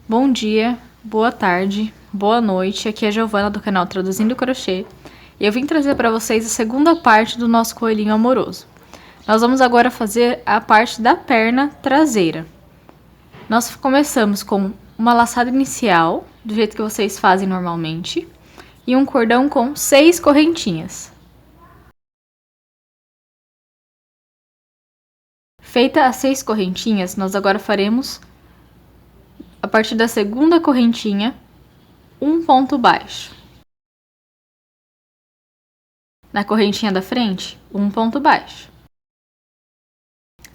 Bom dia, boa tarde, boa noite. Aqui é a Giovana do canal Traduzindo Crochê e eu vim trazer para vocês a segunda parte do nosso coelhinho amoroso. Nós vamos agora fazer a parte da perna traseira. Nós começamos com uma laçada inicial, do jeito que vocês fazem normalmente, e um cordão com 6 correntinhas. Feita as 6 correntinhas, nós agora faremos, a partir da segunda correntinha, um ponto baixo. Na correntinha da frente, um ponto baixo.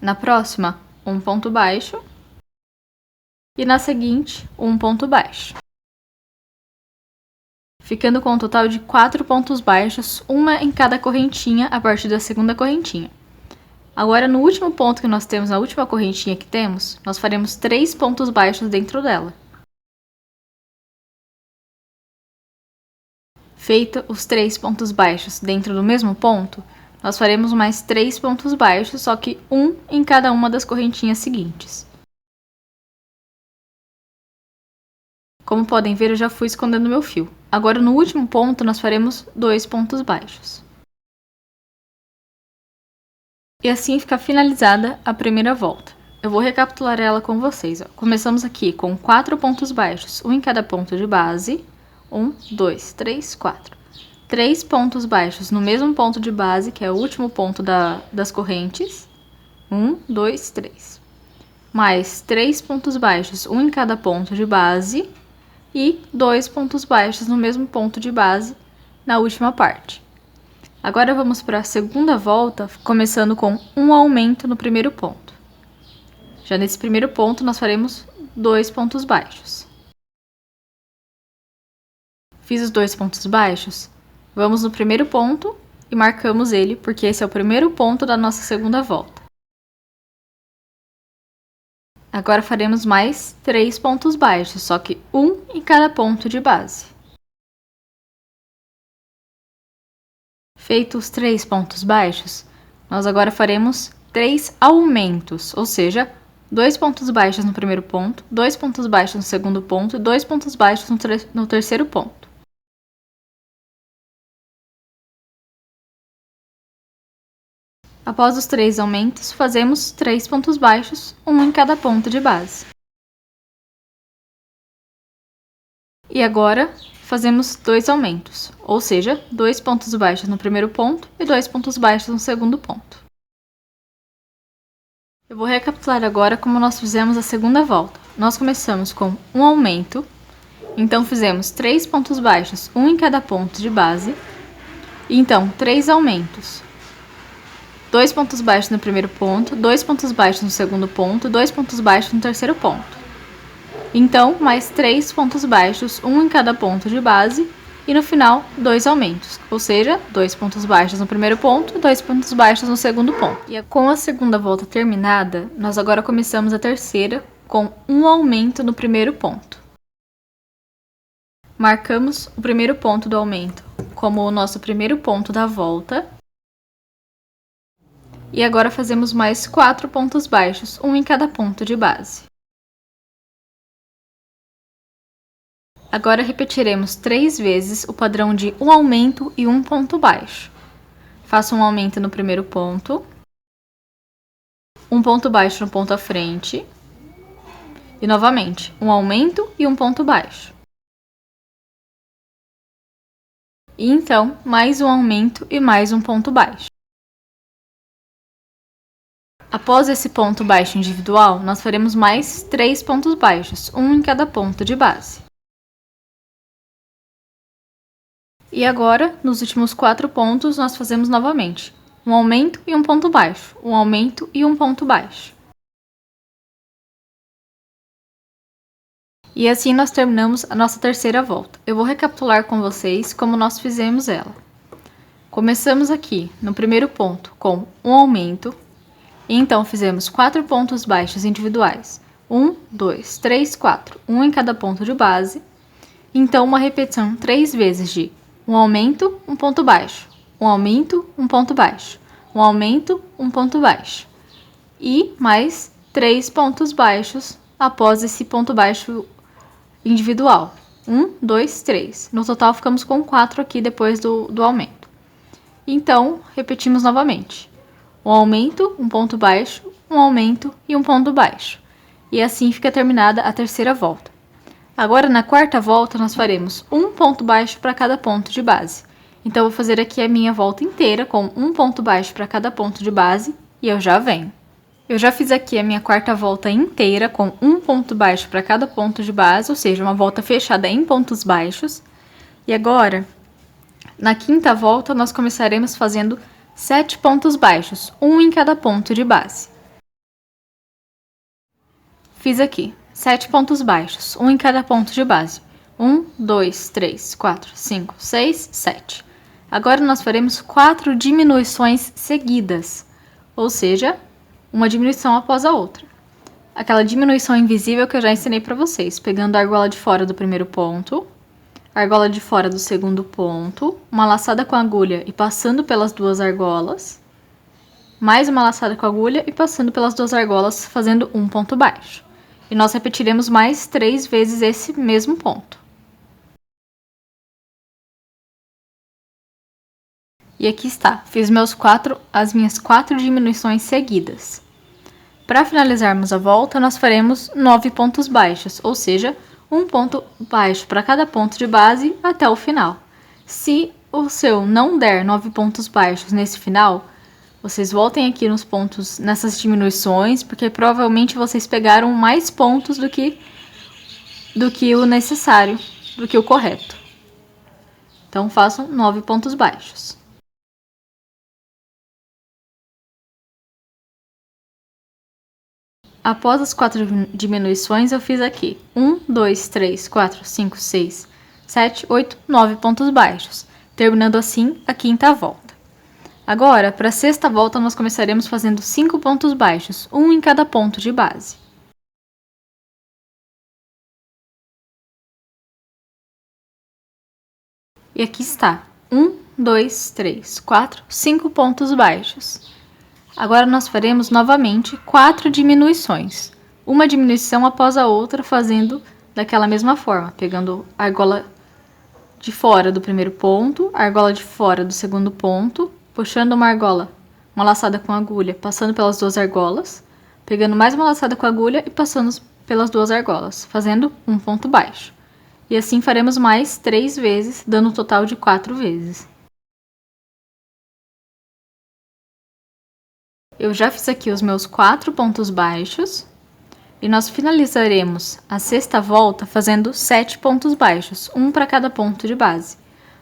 Na próxima, um ponto baixo. E na seguinte, um ponto baixo. Ficando com um total de 4 pontos baixos, uma em cada correntinha a partir da segunda correntinha. Agora, no último ponto que nós temos, na última correntinha que temos, nós faremos 3 pontos baixos dentro dela. Feito os 3 pontos baixos dentro do mesmo ponto, nós faremos mais 3 pontos baixos, só que um em cada uma das correntinhas seguintes. Como podem ver, eu já fui escondendo meu fio. Agora, no último ponto, nós faremos 2 pontos baixos. E assim fica finalizada a primeira volta. Eu vou recapitular ela com vocês. Começamos aqui com 4 pontos baixos, um em cada ponto de base. 1, 2, 3, 4. 3 pontos baixos no mesmo ponto de base, que é o último ponto das correntes. 1, 2, 3. Mais 3 pontos baixos, um em cada ponto de base. E 2 pontos baixos no mesmo ponto de base na última parte. Agora vamos para a segunda volta, começando com um aumento no primeiro ponto. Já nesse primeiro ponto, nós faremos 2 pontos baixos. Fiz os 2 pontos baixos, vamos no primeiro ponto e marcamos ele, porque esse é o primeiro ponto da nossa segunda volta. Agora faremos mais 3 pontos baixos, só que um em cada ponto de base. Feitos os 3 pontos baixos, nós agora faremos 3 aumentos, ou seja, 2 pontos baixos no primeiro ponto, 2 pontos baixos no segundo ponto e 2 pontos baixos no terceiro ponto. Após os 3 aumentos, fazemos 3 pontos baixos, um em cada ponto de base. E agora, fazemos 2 aumentos, ou seja, 2 pontos baixos no primeiro ponto e 2 pontos baixos no segundo ponto. Eu vou recapitular agora como nós fizemos a segunda volta. Nós começamos com um aumento, então fizemos 3 pontos baixos, um em cada ponto de base, e então 3 aumentos. 2 pontos baixos no primeiro ponto, 2 pontos baixos no segundo ponto, 2 pontos baixos no terceiro ponto. Então, mais 3 pontos baixos, um em cada ponto de base, e no final, 2 aumentos, ou seja, 2 pontos baixos no primeiro ponto e 2 pontos baixos no segundo ponto. E com a segunda volta terminada, nós agora começamos a terceira com um aumento no primeiro ponto. Marcamos o primeiro ponto do aumento como o nosso primeiro ponto da volta. E agora fazemos mais 4 pontos baixos, um em cada ponto de base. Agora repetiremos 3 vezes o padrão de um aumento e um ponto baixo. Faço um aumento no primeiro ponto, um ponto baixo no ponto à frente, e novamente, um aumento e um ponto baixo. E então, mais um aumento e mais um ponto baixo. Após esse ponto baixo individual, nós faremos mais 3 pontos baixos, um em cada ponto de base. E agora, nos últimos 4 pontos, nós fazemos novamente um aumento e um ponto baixo, um aumento e um ponto baixo. E assim nós terminamos a nossa terceira volta. Eu vou recapitular com vocês como nós fizemos ela. Começamos aqui no primeiro ponto com um aumento, e então fizemos 4 pontos baixos individuais. 1, 2, 3, 4, um em cada ponto de base. Então, uma repetição 3 vezes de um aumento, um ponto baixo, um aumento, um ponto baixo, um aumento, um ponto baixo. E mais 3 pontos baixos após esse ponto baixo individual. 1, 2, 3. No total, ficamos com 4 aqui depois do aumento. Então, repetimos novamente. Um aumento, um ponto baixo, um aumento e um ponto baixo. E assim fica terminada a terceira volta. Agora, na quarta volta, nós faremos um ponto baixo para cada ponto de base. Então, eu vou fazer aqui a minha volta inteira com um ponto baixo para cada ponto de base e eu já venho. Eu já fiz aqui a minha quarta volta inteira com um ponto baixo para cada ponto de base, ou seja, uma volta fechada em pontos baixos. E agora, na quinta volta, nós começaremos fazendo 7 pontos baixos, um em cada ponto de base. Fiz aqui 7 pontos baixos, um em cada ponto de base. 1, 2, 3, 4, 5, 6, 7. Agora nós faremos 4 diminuições seguidas, ou seja, uma diminuição após a outra. Aquela diminuição invisível que eu já ensinei para vocês, pegando a argola de fora do primeiro ponto, a argola de fora do segundo ponto, uma laçada com agulha e passando pelas duas argolas, mais uma laçada com agulha e passando pelas duas argolas, fazendo um ponto baixo. E nós repetiremos mais 3 vezes esse mesmo ponto. E aqui está, fiz as minhas 4 diminuições seguidas. Para finalizarmos a volta, nós faremos 9 pontos baixos, ou seja, um ponto baixo para cada ponto de base até o final. Se o seu não der 9 pontos baixos nesse final, vocês voltem aqui nos pontos, nessas diminuições, porque provavelmente vocês pegaram mais pontos do que o necessário, do que o correto. Então, façam 9 pontos baixos. Após as 4 diminuições, eu fiz aqui 1, 2, 3, 4, 5, 6, 7, 8, 9 pontos baixos, terminando assim a quinta volta. Agora, para a sexta volta, nós começaremos fazendo 5 pontos baixos, um em cada ponto de base. E aqui está, 1, 2, 3, 4, 5 pontos baixos. Agora nós faremos novamente 4 diminuições, uma diminuição após a outra, fazendo daquela mesma forma, pegando a argola de fora do primeiro ponto, a argola de fora do segundo ponto, puxando uma laçada com agulha, passando pelas duas argolas, pegando mais uma laçada com agulha e passando pelas duas argolas, fazendo um ponto baixo. E assim faremos mais 3 vezes, dando um total de 4 vezes. Eu já fiz aqui os meus 4 pontos baixos e nós finalizaremos a sexta volta fazendo 7 pontos baixos, um para cada ponto de base.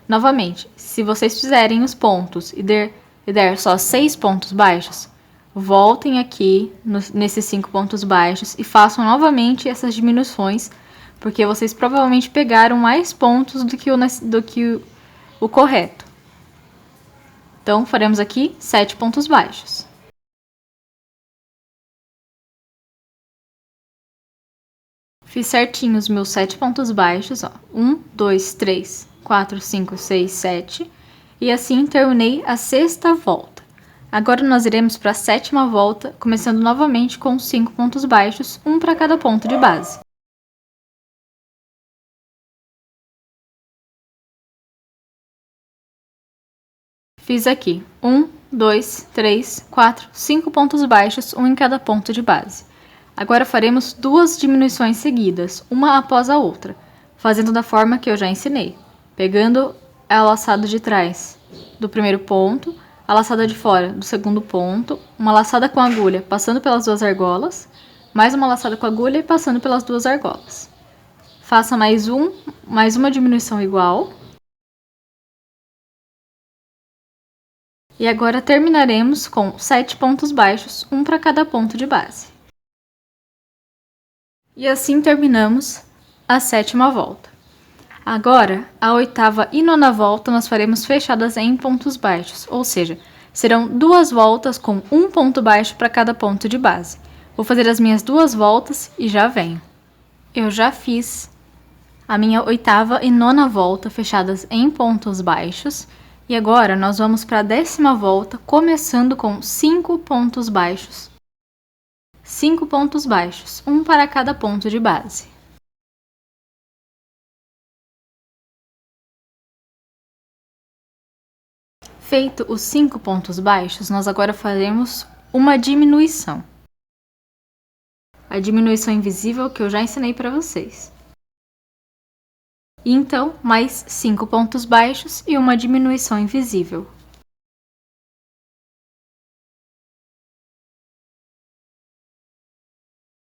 Novamente, se vocês fizerem os pontos e der só 6 pontos baixos, voltem aqui nesses 5 pontos baixos e façam novamente essas diminuições, porque vocês provavelmente pegaram mais pontos do que o correto. Então, faremos aqui 7 pontos baixos. Fiz certinho os meus 7 pontos baixos, ó. 1, 2, 3, 4, 5, 6, 7. E assim terminei a sexta volta. Agora nós iremos para a sétima volta, começando novamente com 5 pontos baixos, um para cada ponto de base. Fiz aqui 1, 2, 3, 4, 5 pontos baixos, um em cada ponto de base. Agora faremos 2 diminuições seguidas, uma após a outra, fazendo da forma que eu já ensinei. Pegando a laçada de trás do primeiro ponto, a laçada de fora do segundo ponto, uma laçada com agulha passando pelas duas argolas, mais uma laçada com agulha e passando pelas duas argolas. Faça mais uma diminuição igual. E agora terminaremos com 7 pontos baixos, um para cada ponto de base. E assim terminamos a sétima volta. Agora, a oitava e nona volta nós faremos fechadas em pontos baixos, ou seja, serão 2 voltas com um ponto baixo para cada ponto de base. Vou fazer as minhas 2 voltas e já venho. Eu já fiz a minha oitava e nona volta fechadas em pontos baixos. E agora nós vamos para a 10ª volta, começando com 5 pontos baixos. 5 pontos baixos, um para cada ponto de base. Feito os 5 pontos baixos, nós agora faremos uma diminuição. A diminuição invisível que eu já ensinei para vocês. E então, mais 5 pontos baixos e uma diminuição invisível.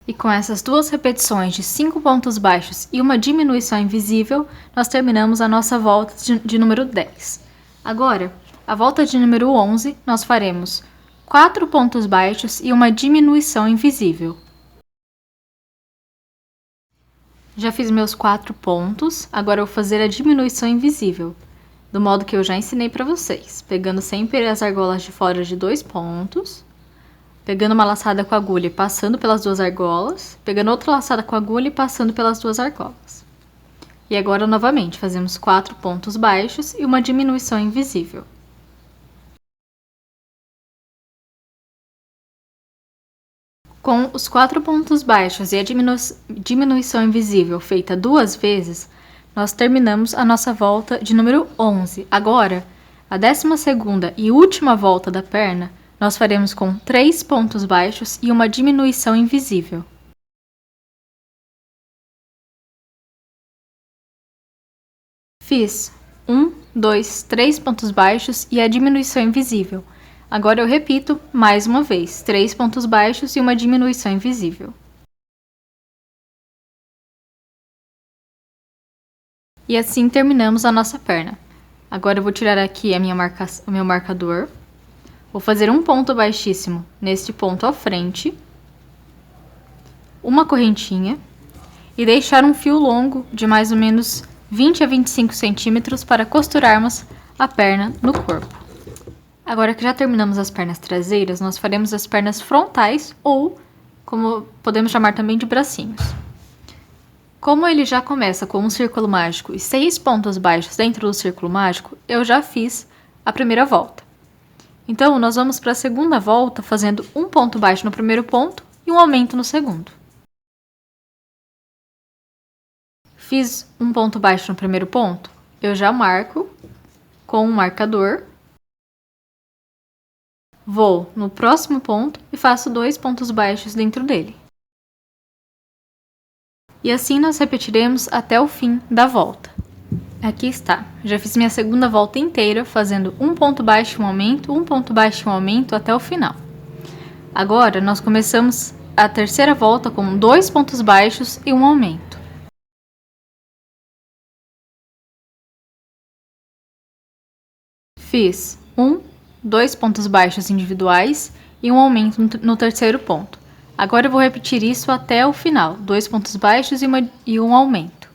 E com essas duas repetições de 5 pontos baixos e uma diminuição invisível, nós terminamos a nossa volta de número 10. Agora, a volta de número 11, nós faremos 4 pontos baixos e uma diminuição invisível. Já fiz meus 4 pontos, agora eu vou fazer a diminuição invisível, do modo que eu já ensinei para vocês, pegando sempre as argolas de fora de 2 pontos, pegando uma laçada com a agulha e passando pelas 2 argolas, pegando outra laçada com a agulha e passando pelas 2 argolas. E agora, novamente, fazemos 4 pontos baixos e uma diminuição invisível. Com os 4 pontos baixos e a diminuição invisível feita 2 vezes, nós terminamos a nossa volta de número 11. Agora, a 12ª e última volta da perna, nós faremos com 3 pontos baixos e uma diminuição invisível. Fiz 1, 2, 3 pontos baixos e a diminuição invisível. Agora eu repito mais uma vez, 3 pontos baixos e uma diminuição invisível. E assim terminamos a nossa perna. Agora eu vou tirar aqui o meu marcador. Vou fazer um ponto baixíssimo neste ponto à frente, uma correntinha e deixar um fio longo de mais ou menos 20 a 25 centímetros para costurarmos a perna no corpo. Agora que já terminamos as pernas traseiras, nós faremos as pernas frontais ou, como podemos chamar também, de bracinhos. Como ele já começa com um círculo mágico e 6 pontos baixos dentro do círculo mágico, eu já fiz a primeira volta. Então, nós vamos para a segunda volta fazendo um ponto baixo no primeiro ponto e um aumento no segundo. Fiz um ponto baixo no primeiro ponto, eu já marco com um marcador. Vou no próximo ponto e faço 2 pontos baixos dentro dele. E assim nós repetiremos até o fim da volta. Aqui está, já fiz minha segunda volta inteira fazendo um ponto baixo e um aumento, um ponto baixo e um aumento até o final. Agora nós começamos a terceira volta com 2 pontos baixos e um aumento. Fiz 2 pontos baixos individuais e um aumento no terceiro ponto. Agora eu vou repetir isso até o final, 2 pontos baixos e um aumento.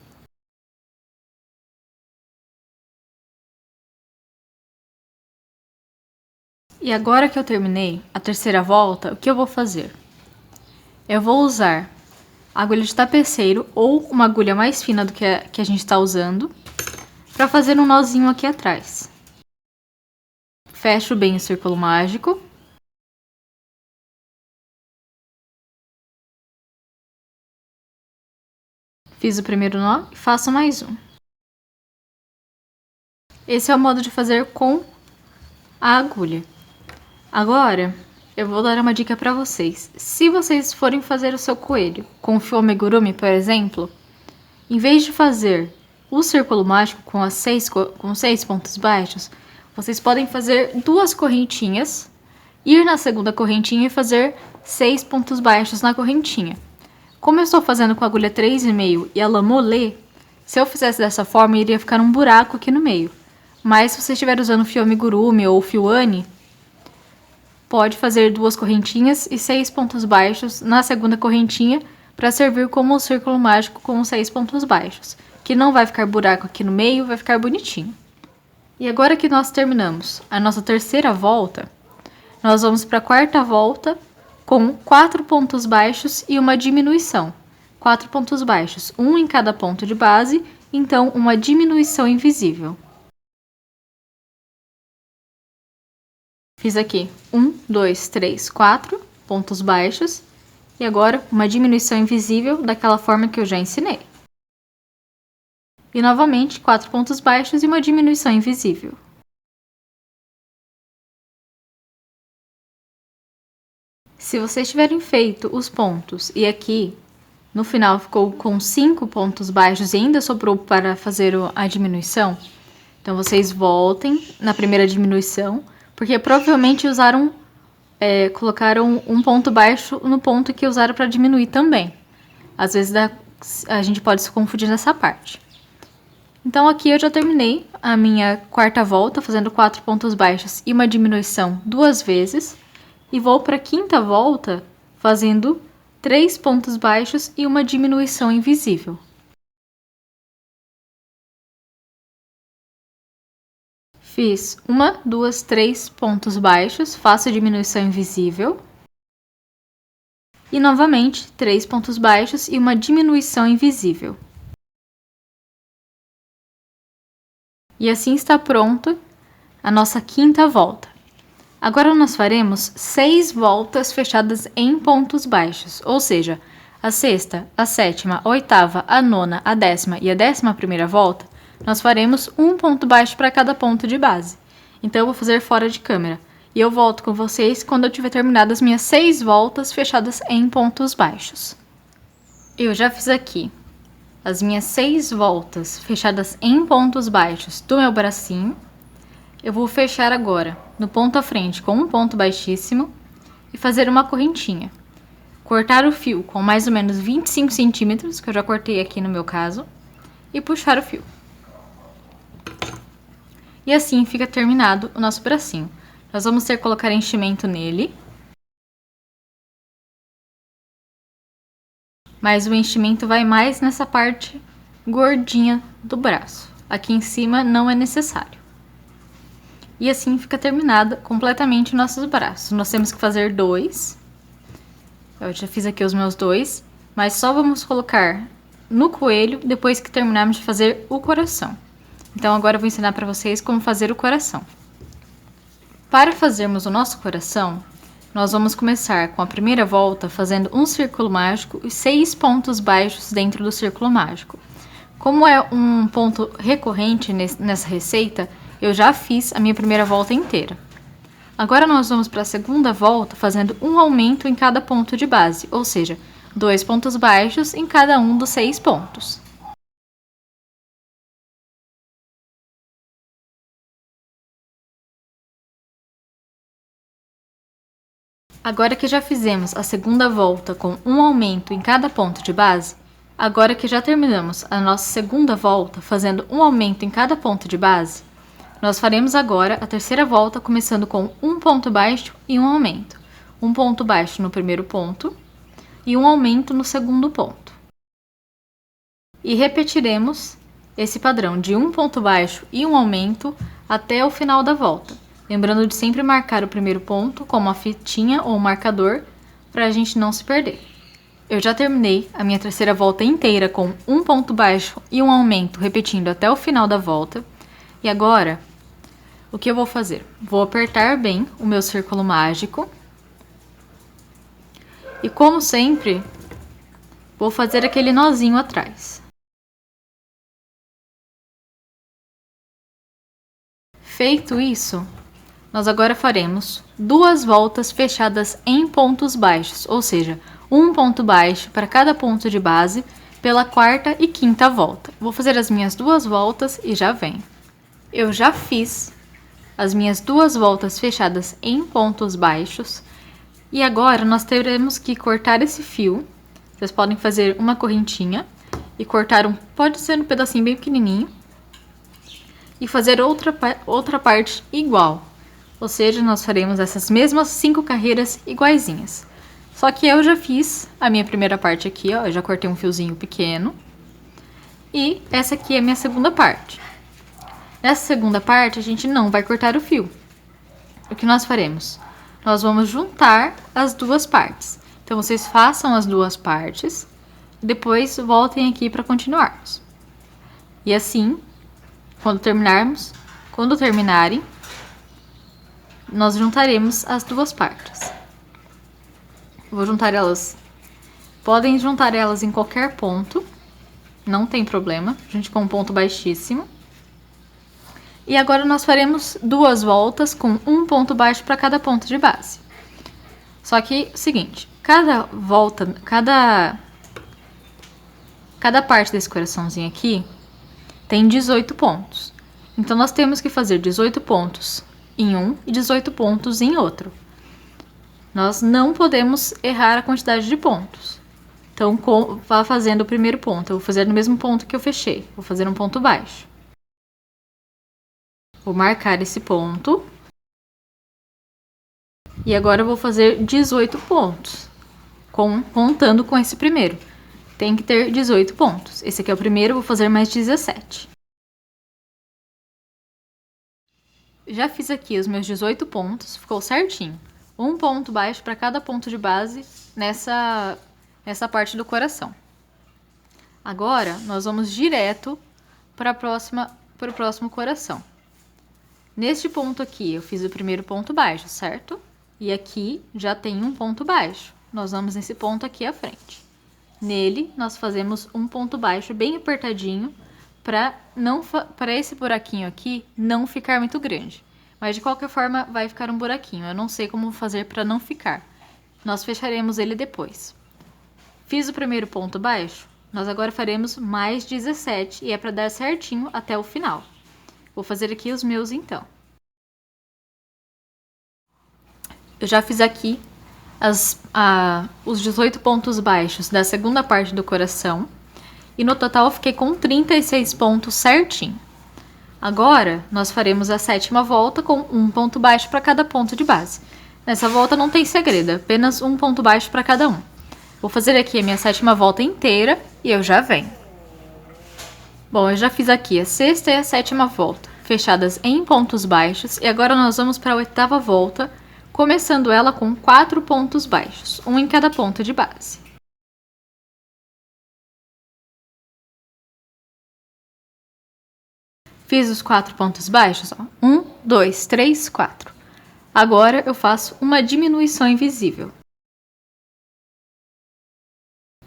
E agora que eu terminei a terceira volta, o que eu vou fazer? Eu vou usar a agulha de tapeceiro ou uma agulha mais fina do que a gente está usando para fazer um nozinho aqui atrás. Fecho bem o círculo mágico. Fiz o primeiro nó e faço mais um. Esse é o modo de fazer com a agulha. Agora, eu vou dar uma dica para vocês. Se vocês forem fazer o seu coelho com fio amigurumi, por exemplo, em vez de fazer o círculo mágico com 6 pontos baixos, vocês podem fazer 2 correntinhas, ir na segunda correntinha e fazer 6 pontos baixos na correntinha. Como eu estou fazendo com a agulha 3,5 e ela molê, se eu fizesse dessa forma, iria ficar um buraco aqui no meio. Mas se você estiver usando fio amigurumi ou fio Anne, pode fazer 2 correntinhas e 6 pontos baixos na segunda correntinha para servir como um círculo mágico com 6 pontos baixos, que não vai ficar buraco aqui no meio, vai ficar bonitinho. E agora que nós terminamos a nossa terceira volta, nós vamos para a quarta volta com 4 pontos baixos e uma diminuição. 4 pontos baixos, um em cada ponto de base, então uma diminuição invisível. Fiz aqui 1, 2, 3, 4 pontos baixos e agora uma diminuição invisível daquela forma que eu já ensinei. E novamente 4 pontos baixos e uma diminuição invisível. Se vocês tiverem feito os pontos e aqui no final ficou com 5 pontos baixos e ainda sobrou para fazer a diminuição, então vocês voltem na primeira diminuição, porque provavelmente colocaram um ponto baixo no ponto que usaram para diminuir também. Às vezes a gente pode se confundir nessa parte. Então aqui eu já terminei a minha quarta volta, fazendo 4 pontos baixos e uma diminuição 2 vezes. E vou para a quinta volta, fazendo 3 pontos baixos e uma diminuição invisível. Fiz 1, 2, 3 pontos baixos, faço a diminuição invisível. E novamente, 3 pontos baixos e uma diminuição invisível. E assim está pronta a nossa quinta volta. Agora nós faremos 6 voltas fechadas em pontos baixos, ou seja, a sexta, a sétima, a oitava, a nona, a décima e a 11ª volta, nós faremos um ponto baixo para cada ponto de base. Então eu vou fazer fora de câmera e eu volto com vocês quando eu tiver terminado as minhas 6 voltas fechadas em pontos baixos. Eu já fiz aqui as minhas 6 voltas fechadas em pontos baixos do meu bracinho. Eu vou fechar agora no ponto à frente com um ponto baixíssimo e fazer uma correntinha. Cortar o fio com mais ou menos 25 centímetros, que eu já cortei aqui no meu caso, e puxar o fio. E assim fica terminado o nosso bracinho. Nós vamos ter que colocar enchimento nele. Mas o enchimento vai mais nessa parte gordinha do braço. Aqui em cima não é necessário. E assim fica terminada completamente nossos braços. Nós temos que fazer 2. Eu já fiz aqui os meus 2, mas só vamos colocar no coelho depois que terminarmos de fazer o coração. Então agora eu vou ensinar para vocês como fazer o coração. Para fazermos o nosso coração, nós vamos começar com a primeira volta fazendo um círculo mágico e 6 pontos baixos dentro do círculo mágico. Como é um ponto recorrente nessa receita, eu já fiz a minha primeira volta inteira. Agora nós vamos para a segunda volta fazendo um aumento em cada ponto de base, ou seja, 2 pontos baixos em cada um dos 6 pontos. Agora que já fizemos a segunda volta com um aumento em cada ponto de base, agora que já terminamos a nossa segunda volta fazendo um aumento em cada ponto de base, nós faremos agora a terceira volta começando com um ponto baixo e um aumento. Um ponto baixo no primeiro ponto e um aumento no segundo ponto. E repetiremos esse padrão de um ponto baixo e um aumento até o final da volta. Lembrando de sempre marcar o primeiro ponto com uma fitinha ou um marcador para a gente não se perder. Eu já terminei a minha terceira volta inteira com um ponto baixo e um aumento, repetindo até o final da volta. E agora, o que eu vou fazer? Vou apertar bem o meu círculo mágico. E como sempre, vou fazer aquele nozinho atrás. Feito isso, nós agora faremos 2 voltas fechadas em pontos baixos, ou seja, um ponto baixo para cada ponto de base pela quarta e quinta volta. Vou fazer as minhas 2 voltas e já venho. Eu já fiz as minhas 2 voltas fechadas em pontos baixos e agora nós teremos que cortar esse fio. Vocês podem fazer uma correntinha e cortar pode ser um pedacinho bem pequenininho e fazer outra parte igual. Ou seja, nós faremos essas mesmas 5 carreiras iguaizinhas. Só que eu já fiz a minha primeira parte aqui, ó, eu já cortei um fiozinho pequeno. E essa aqui é a minha segunda parte. Nessa segunda parte, a gente não vai cortar o fio. O que nós faremos? Nós vamos juntar as 2 partes. Então, vocês façam as 2 partes e depois voltem aqui para continuarmos. E assim, quando terminarem, nós juntaremos as 2 partes. Vou juntar elas. Podem juntar elas em qualquer ponto, não tem problema. Junte com um ponto baixíssimo. E agora nós faremos 2 voltas com um ponto baixo para cada ponto de base. Só que, seguinte, cada volta, cada parte desse coraçãozinho aqui tem 18 pontos. Então, nós temos que fazer 18 pontos em um e 18 pontos em outro. Nós não podemos errar a quantidade de pontos. Então, vá fazendo o primeiro ponto. Eu vou fazer no mesmo ponto que eu fechei. Vou fazer um ponto baixo. Vou marcar esse ponto. E agora eu vou fazer 18 pontos, contando com esse primeiro. Tem que ter 18 pontos. Esse aqui é o primeiro, eu vou fazer mais 17. Já fiz aqui os meus 18 pontos, ficou certinho. Um ponto baixo para cada ponto de base nessa parte do coração. Agora, nós vamos direto para o próximo coração. Neste ponto aqui, eu fiz o primeiro ponto baixo, certo? E aqui já tem um ponto baixo. Nós vamos nesse ponto aqui à frente. Nele, nós fazemos um ponto baixo bem apertadinho para esse buraquinho aqui não ficar muito grande. Mas de qualquer forma vai ficar um buraquinho. Eu não sei como fazer para não ficar. Nós fecharemos ele depois. Fiz o primeiro ponto baixo. Nós agora faremos mais 17 e é para dar certinho até o final. Vou fazer aqui os meus então. Eu já fiz aqui os 18 pontos baixos da segunda parte do coração. E no total eu fiquei com 36 pontos certinho. Agora, nós faremos a sétima volta com um ponto baixo para cada ponto de base. Nessa volta não tem segredo, apenas um ponto baixo para cada um. Vou fazer aqui a minha sétima volta inteira e eu já venho. Bom, eu já fiz aqui a sexta e a sétima volta, fechadas em pontos baixos. E agora nós vamos para a oitava volta, começando ela com 4 pontos baixos, um em cada ponto de base. Fiz os 4 pontos baixos, ó. 1, 2, 3, 4. Agora eu faço uma diminuição invisível.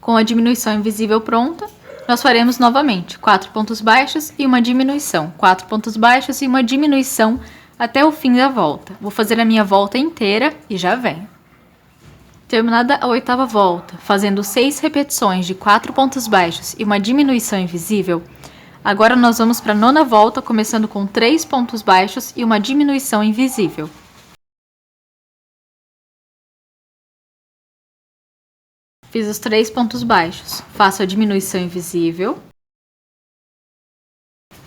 Com a diminuição invisível pronta, nós faremos novamente 4 pontos baixos e uma diminuição. 4 pontos baixos e uma diminuição até o fim da volta. Vou fazer a minha volta inteira e já venho. Terminada a oitava volta, fazendo 6 repetições de 4 pontos baixos e uma diminuição invisível, agora nós vamos para a nona volta, começando com 3 pontos baixos e uma diminuição invisível. Fiz os 3 pontos baixos, faço a diminuição invisível.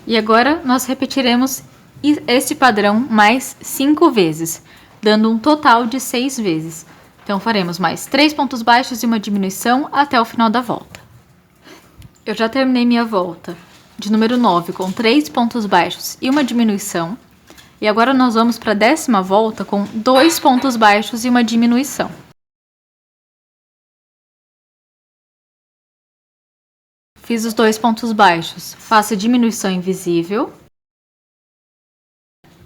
E agora nós repetiremos esse padrão mais 5 vezes, dando um total de 6 vezes. Então faremos mais 3 pontos baixos e uma diminuição até o final da volta. Eu já terminei minha volta de número 9 com 3 pontos baixos e uma diminuição. E agora nós vamos para a 10ª volta com 2 pontos baixos e uma diminuição. Fiz os 2 pontos baixos, faço a diminuição invisível.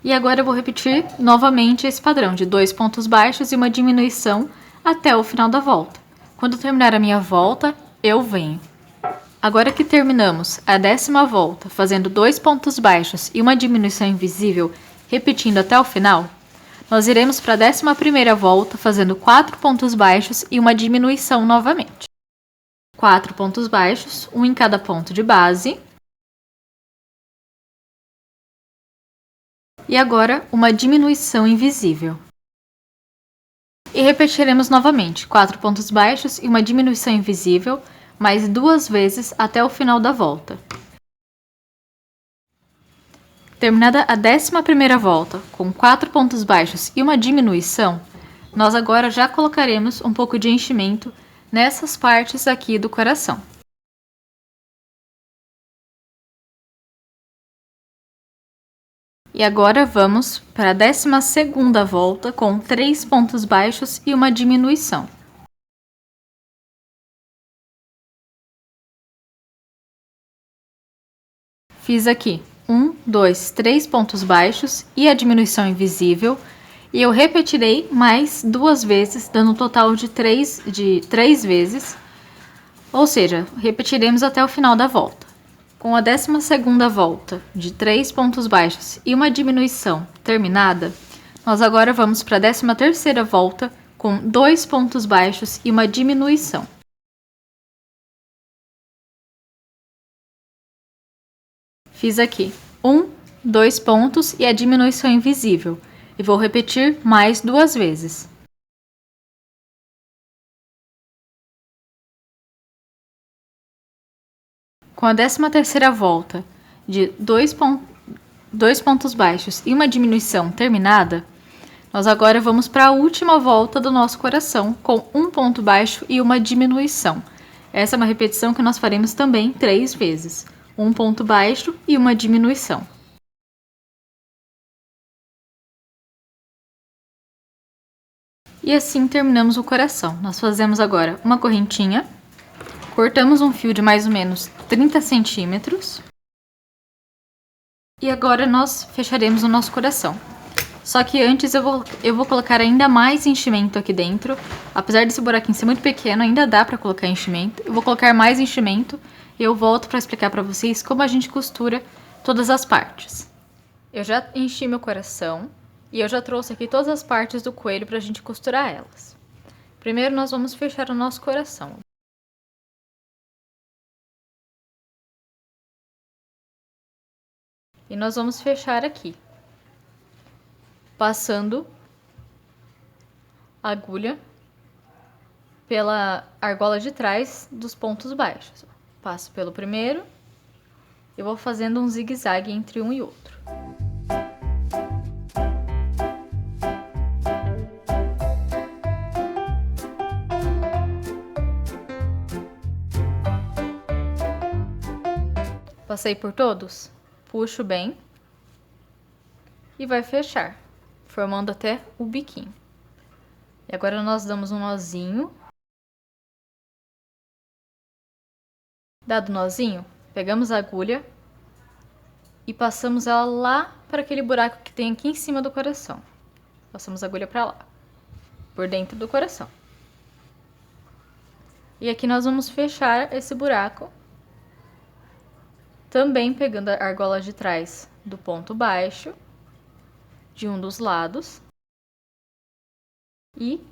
E agora eu vou repetir novamente esse padrão de 2 pontos baixos e uma diminuição até o final da volta. Quando terminar a minha volta, eu venho. Agora que terminamos a 10ª volta, fazendo 2 pontos baixos e uma diminuição invisível, repetindo até o final, nós iremos para a 11ª volta, fazendo 4 pontos baixos e uma diminuição novamente. 4 pontos baixos, um em cada ponto de base. E agora, uma diminuição invisível. E repetiremos novamente, 4 pontos baixos e uma diminuição invisível, mais 2 vezes até o final da volta. Terminada a 11ª volta, com 4 pontos baixos e uma diminuição, nós agora já colocaremos um pouco de enchimento nessas partes aqui do coração. E agora vamos para a 12ª volta com 3 pontos baixos e uma diminuição. Fiz aqui 1, 2, 3 pontos baixos e a diminuição invisível. E eu repetirei mais 2 vezes, dando um total de 3 vezes. Ou seja, repetiremos até o final da volta. Com a 12ª volta de 3 pontos baixos e uma diminuição terminada, nós agora vamos para a 13ª volta com 2 pontos baixos e uma diminuição. Fiz aqui 1, 2 pontos e a diminuição invisível. E vou repetir mais 2 vezes. Com a 13ª volta de 2 pontos baixos e uma diminuição terminada, nós agora vamos para a última volta do nosso coração, com 1 ponto baixo e uma diminuição. Essa é uma repetição que nós faremos também 3 vezes. 1 ponto baixo e uma diminuição. E assim terminamos o coração. Nós fazemos agora uma correntinha, cortamos um fio de mais ou menos 30 centímetros. E agora nós fecharemos o nosso coração. Só que antes eu vou colocar ainda mais enchimento aqui dentro. Apesar desse buraquinho ser muito pequeno, ainda dá para colocar enchimento. Eu vou colocar mais enchimento e eu volto para explicar para vocês como a gente costura todas as partes. Eu já enchi meu coração e eu já trouxe aqui todas as partes do coelho para a gente costurar elas. Primeiro nós vamos fechar o nosso coração. E nós vamos fechar aqui, passando a agulha pela argola de trás dos pontos baixos. Passo pelo primeiro e vou fazendo um zigue-zague entre um e outro. Passei por todos? Puxo bem e vai fechar, formando até o biquinho. E agora nós damos um nozinho. Dado o nozinho, pegamos a agulha e passamos ela lá para aquele buraco que tem aqui em cima do coração. Passamos a agulha para lá, por dentro do coração. E aqui nós vamos fechar esse buraco, também pegando a argola de trás do ponto baixo, de um dos lados, e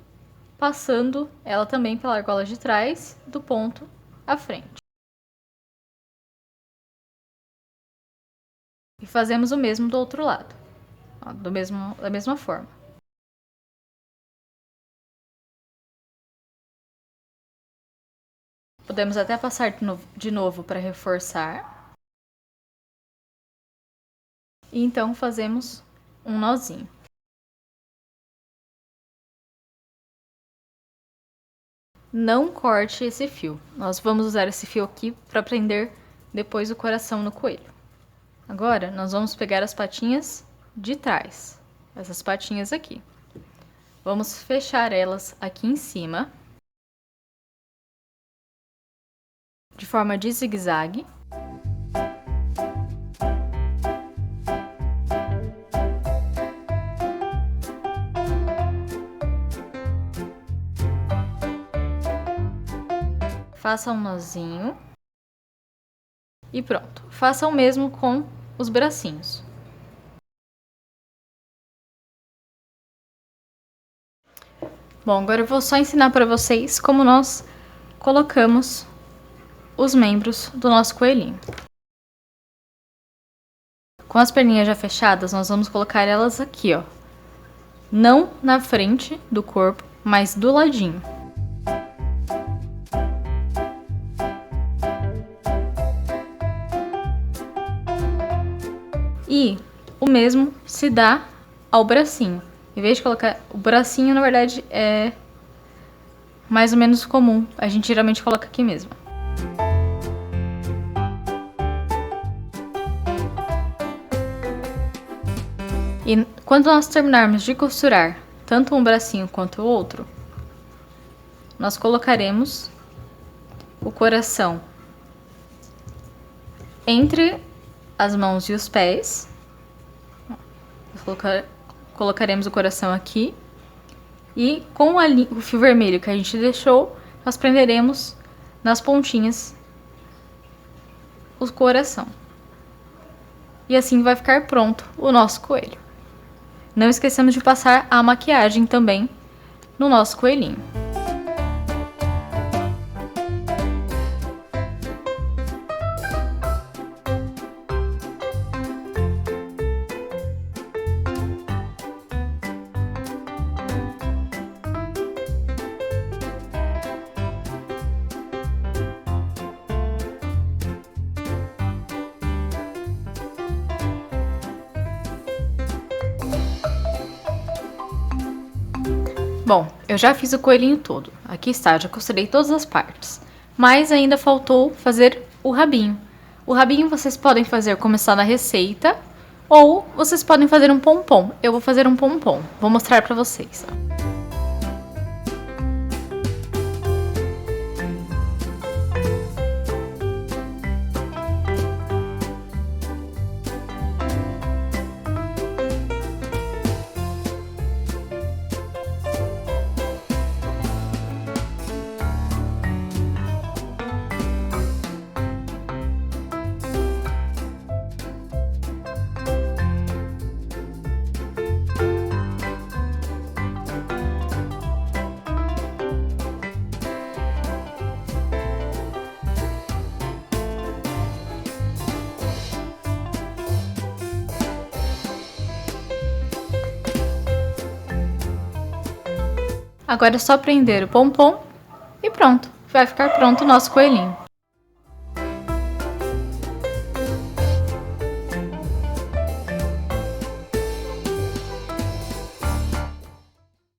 passando ela também pela argola de trás do ponto à frente. E fazemos o mesmo do outro lado, ó, da mesma forma. Podemos até passar de novo para reforçar. E então fazemos um nozinho. Não corte esse fio. Nós vamos usar esse fio aqui para prender depois o coração no coelho. Agora, nós vamos pegar as patinhas de trás. Essas patinhas aqui. Vamos fechar elas aqui em cima. De forma de zigue-zague. Faça um nozinho. E pronto. Faça o mesmo com os bracinhos. Bom, agora eu vou só ensinar para vocês como nós colocamos os membros do nosso coelhinho. Com as perninhas já fechadas, nós vamos colocar elas aqui, ó. Não na frente do corpo, mas do ladinho. E o mesmo se dá ao bracinho. Em vez de colocar o bracinho, na verdade, é mais ou menos comum. A gente geralmente coloca aqui mesmo. E quando nós terminarmos de costurar tanto um bracinho quanto o outro, nós colocaremos o coração entre as mãos e os pés. Colocaremos o coração aqui. E com o fio vermelho que a gente deixou, nós prenderemos nas pontinhas o coração. E assim vai ficar pronto o nosso coelho. Não esqueçamos de passar a maquiagem também no nosso coelhinho. Bom, eu já fiz o coelhinho todo. Aqui está, já costurei todas as partes. Mas ainda faltou fazer o rabinho. O rabinho vocês podem fazer começar na receita ou vocês podem fazer um pompom. Eu vou fazer um pompom. Vou mostrar pra vocês. Agora é só prender o pompom e pronto, vai ficar pronto o nosso coelhinho.